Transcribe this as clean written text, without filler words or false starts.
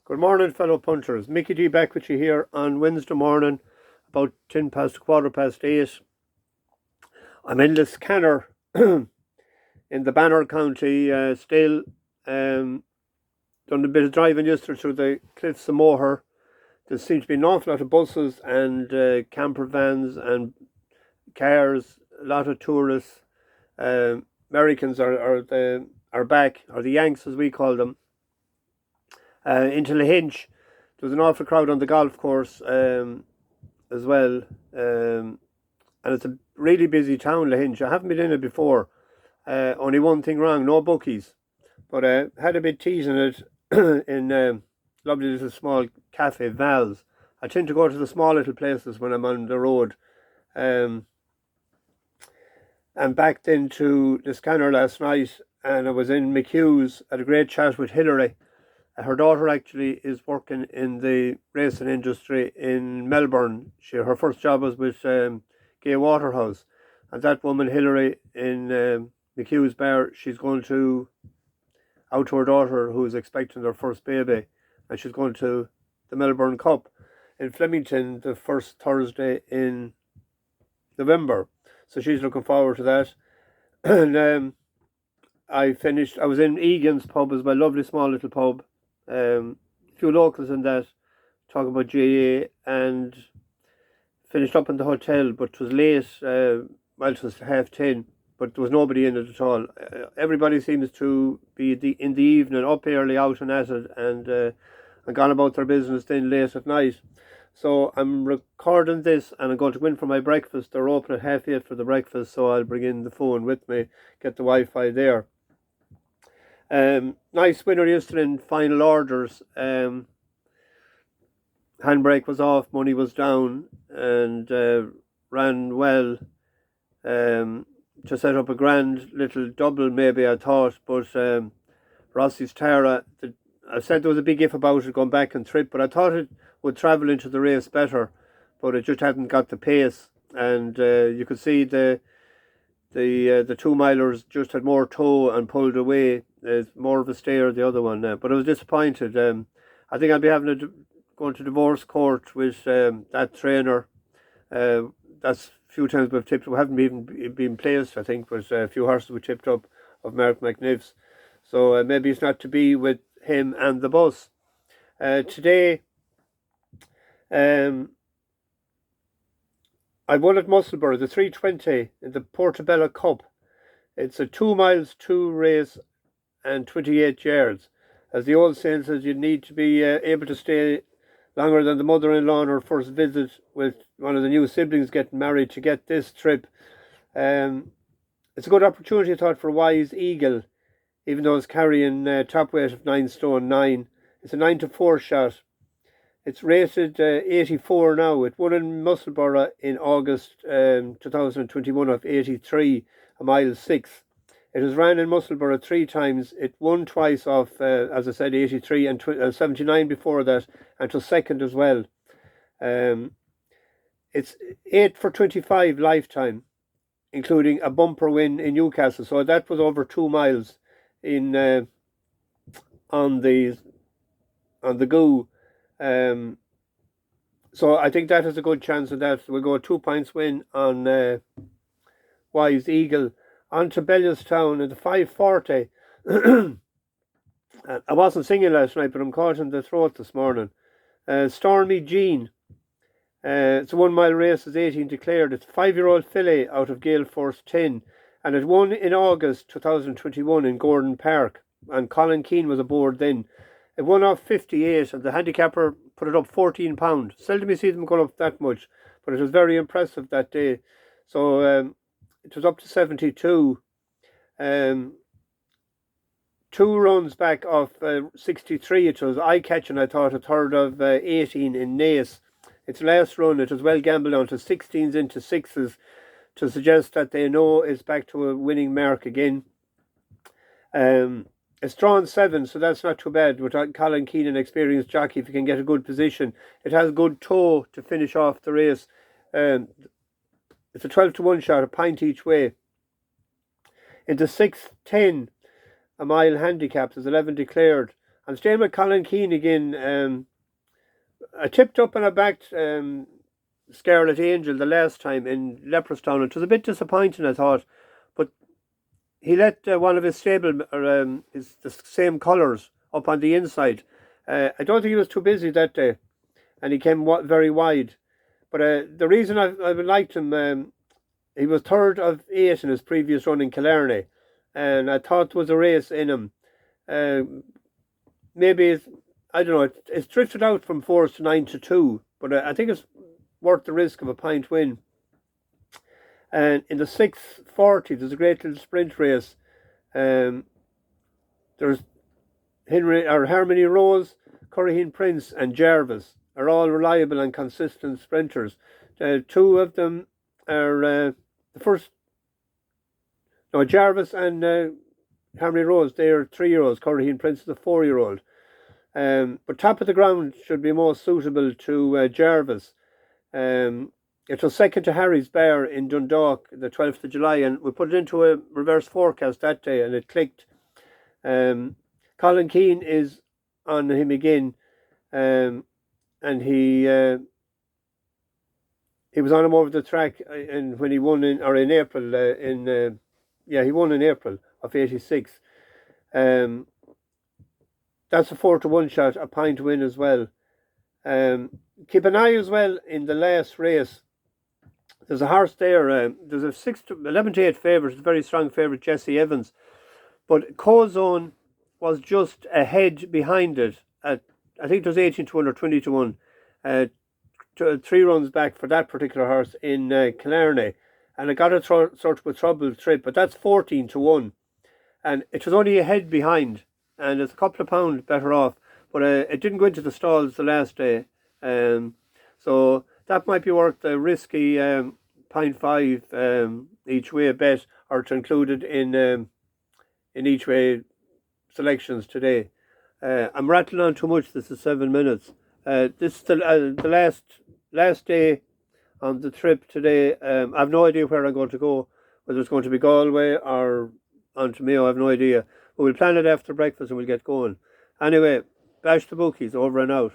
Good morning, fellow punchers. Mickey D back with you here on Wednesday morning, about 10 past, quarter past 8. I'm in Liscannor in the Banner County still. Done a bit of driving yesterday through the cliffs of Moher. There seems to be an awful lot of buses and camper vans and cars, a lot of tourists. Americans are back, or the Yanks as we call them. Into Lahinch, there was an awful crowd on the golf course as well, and it's a really busy town, Lahinch. I haven't been in it before. Only one thing wrong, no bookies, but had a bit teasing it in lovely little small cafe, Val's. I tend to go to the small little places when I'm on the road. And back then to Liscannor last night, and I was in McHugh's, had a great chat with Hillary. Her daughter actually is working in the racing industry in Melbourne. Her first job was with Gay Waterhouse. And that woman, Hillary, in McHugh's bar, she's going out to her daughter who is expecting their first baby. And she's going to the Melbourne Cup in Flemington the first Thursday in November. So she's looking forward to that. And I was in Egan's pub as well, lovely small little pub. A few locals in that, talking about GA, and finished up in the hotel, but it was late, it was 10:30, but there was nobody in it at all. Everybody seems to be in the evening, up early, out and at it, and gone about their business then late at night. So I'm recording this, and I'm going to go in for my breakfast. They're open at 8:30 for the breakfast, so I'll bring in the phone with me, get the Wi-Fi there. Nice winner yesterday in final orders. Handbrake was off, money was down, and ran well to set up a grand little double, maybe, I thought. But Rossi's Tara, I said there was a big if about it going back and trip, but I thought it would travel into the race better, but it just hadn't got the pace. And you could see the 2-milers just had more toe and pulled away. There's more of a stare, the other one. But I was disappointed. I think I'll be going to divorce court with that trainer. That's a few times we've tipped. We haven't even been placed, I think, but a few horses we tipped up of Mark McNiff's. So maybe it's not to be with him and the bus. Today, I won at Musselburgh, the 320 in the Portobello Cup. It's a 2 miles, 2 race and 28 yards. As the old saying says, you need to be able to stay longer than the mother-in-law on her first visit with one of the new siblings getting married to get this trip. It's a good opportunity, I thought, for Wise Eagle, even though it's carrying top weight of 9 stone 9. It's a 9-4 shot. It's rated 84 now. It won in Musselburgh in August 2021 of 83, a mile 6. It has ran in Musselburgh 3 times. It won twice off, as I said, 83 and 79 before that, and to second as well. It's 8 for 25 lifetime, including a bumper win in Newcastle. So that was over 2 miles in on the go. So I think that has a good chance of that. We'll go 2 points win on Wise Eagle. On to Bellewstown in the 540. I wasn't singing last night, but I'm caught in the throat this morning. Stormy Jean. It's a 1 mile race, it's 18 declared. It's a 5-year-old filly out of Gale Force 10. And it won in August 2021 in Gordon Park. And Colin Keane was aboard then. It won off 58, and the handicapper put it up £14. Seldom you see them going up that much, but it was very impressive that day. So it was up to 72. 2 runs back off 63. It was eye-catching, I thought, a third of 18 in Naas. Its last run, it was well gambled on to 16s into 6s to suggest that they know it's back to a winning mark again. It's drawn 7, so that's not too bad. With Colin Keane, an experienced jockey, if he can get a good position. It has good toe to finish off the race. It's a 12-1 shot, a pint each way. In the 6th 10, a mile handicap, there's 11 declared. And staying with Colin Keane again, I tipped up and I backed Scarlet Angel the last time in Leopardstown. It was a bit disappointing, I thought, but he let one of his stable, the same colours, up on the inside. I don't think he was too busy that day, and he came very wide. But the reason I liked him, he was third of 8 in his previous run in Killarney, and I thought there was a race in him. Maybe I don't know. It's drifted out from 4 to 9 to 2, but I think it's worth the risk of a pint win. And in the 6:40, there's a great little sprint race. There's Harmony Rose, Curraheen Prince, and Jarvis are all reliable and consistent sprinters. Two of them are Jarvis and Harmony Rose. They are 3-year-olds. Curraheen Prince is a 4-year-old. But top of the ground should be more suitable to Jarvis. It was second to Harry's Bear in Dundalk the 12th of July, and we put it into a reverse forecast that day, and it clicked. Colin Keane is on him again, and he was on him over the track, and when he won in April, he won in April of '86. That's a 4-to-1 shot, a pint win as well. Keep an eye as well in the last race. There's a horse there. There's a 11-to-8 favourite, a very strong favourite, Jesse Evans. But Cozone was just ahead behind it. I think it was 18-to-1 or 20-to-1. 3 runs back for that particular horse in Killarney. And it got a sort of a troubled trip. But that's 14-to-1. And it was only ahead behind. And it's a couple of pounds better off. But it didn't go into the stalls the last day. So that might be worth a risky 0.5 each way bet, or to include it in each way selections today. I'm rattling on too much. This is 7 minutes. This is the last day on the trip today. I have no idea where I'm going to go, whether it's going to be Galway or on to Mayo. I have no idea. But we'll plan it after breakfast and we'll get going. Anyway, bash the bookies, over and out.